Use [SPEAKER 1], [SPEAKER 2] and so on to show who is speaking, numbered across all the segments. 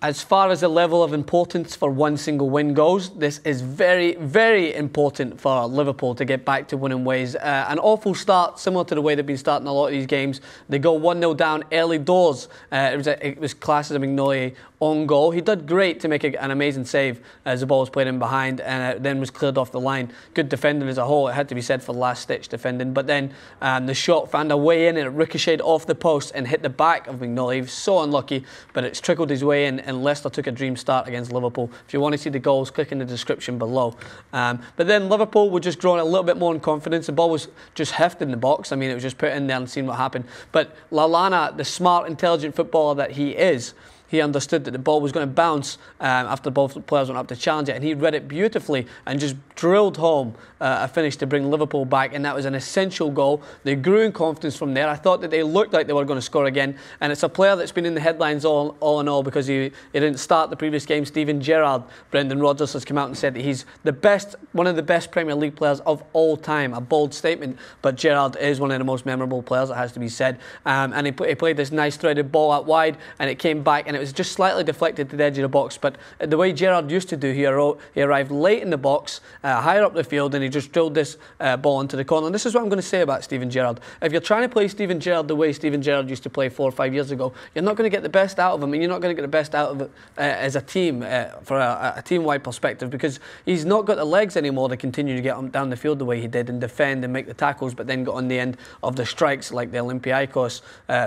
[SPEAKER 1] As far as the level of importance for one single win goes, this is very, very important for Liverpool to get back to winning ways. An awful start, similar to the way they've been starting a lot of these games. They go 1-0 down early doors. It was classed as a Mignolet own goal. He did great to make an amazing save as the ball was played in behind, and then was cleared off the line. Good defending as a whole. It had to be said for last-ditch defending. But then the shot found a way in, and it ricocheted off the post and hit the back of Mignolet. He was so unlucky, but it's trickled his way in, and Leicester took a dream start against Liverpool. If you want to see the goals, click in the description below. But then Liverpool were just growing a little bit more in confidence. The ball was just hefted in the box. I mean, it was just put in there and seeing what happened. But Lallana, the smart, intelligent footballer that he is, he understood that the ball was going to bounce after both players went up to challenge it, and he read it beautifully and just drilled home a finish to bring Liverpool back, and that was an essential goal. They grew in confidence from there. I thought that they looked like they were going to score again, and it's a player that's been in the headlines all in all because he didn't start the previous game. Steven Gerrard, Brendan Rodgers has come out and said that he's the best, one of the best Premier League players of all time. A bold statement, but Gerrard is one of the most memorable players, it has to be said. And he played this nice threaded ball out wide, and it came back, and it was just slightly deflected to the edge of the box. But the way Gerrard used to do, he arrived late in the box, higher up the field, and he just drilled this ball into the corner. And this is what I'm going to say about Steven Gerrard. If you're trying to play Steven Gerrard the way Steven Gerrard used to play 4 or 5 years ago, you're not going to get the best out of him, and you're not going to get the best out of it as a team for a team-wide perspective, because he's not got the legs anymore to continue to get him down the field the way he did and defend and make the tackles, but then got on the end of the strikes like the Olympiacos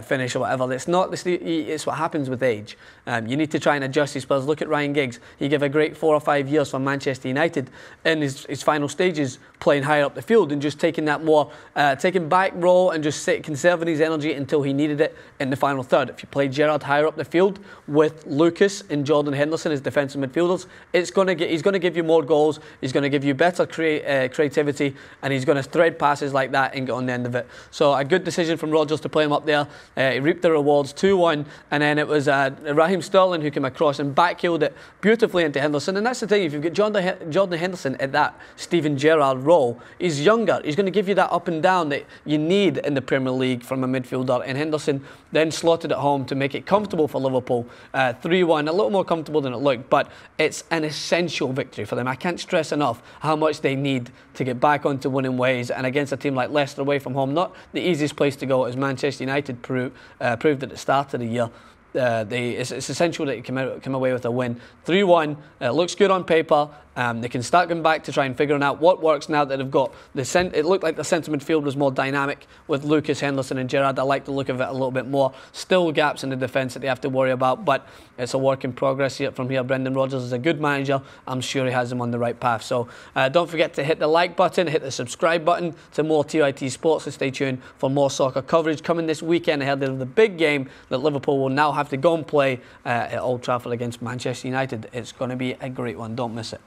[SPEAKER 1] finish or whatever. It's what happens with age. You need to try and adjust his players. Look at Ryan Giggs. He gave a great 4 or 5 years for Manchester United in his final stages, playing higher up the field and just taking that more, taking back role and just conserving his energy until he needed it in the final third. If you play Gerrard higher up the field with Lucas and Jordan Henderson as defensive midfielders, he's going to give you more goals. He's going to give you better creativity, and he's going to thread passes like that and get on the end of it. So a good decision from Rodgers to play him up there. He reaped the rewards, 2-1, and then it was Raheem Sterling who came across and backheeled it beautifully into Henderson. And that's the thing, if you've got Jordan Henderson at that Steven Gerrard role, he's younger. He's going to give you that up and down that you need in the Premier League from a midfielder. And Henderson then slotted it home to make it comfortable for Liverpool. 3-1, a little more comfortable than it looked, but it's an essential victory for them. I can't stress enough how much they need to get back onto winning ways, and against a team like Leicester away from home, not the easiest place to go, as Manchester United proved at the start of the year. It's essential that you come away with a win. 3-1, it looks good on paper. They can start going back to try and figuring out what works now that they've got it looked like the centre midfield was more dynamic with Lucas, Henderson and Gerrard. I like the look of it a little bit more. Still gaps in the defence that they have to worry about, but it's a work in progress here from here. Brendan Rodgers is a good manager. I'm sure he has them on the right path. So don't forget to hit the like button, hit the subscribe button to more TIT Sports, and stay tuned for more soccer coverage coming this weekend ahead of the big game that Liverpool will now have to go and play at Old Trafford against Manchester United. It's going to be a great one. Don't miss it.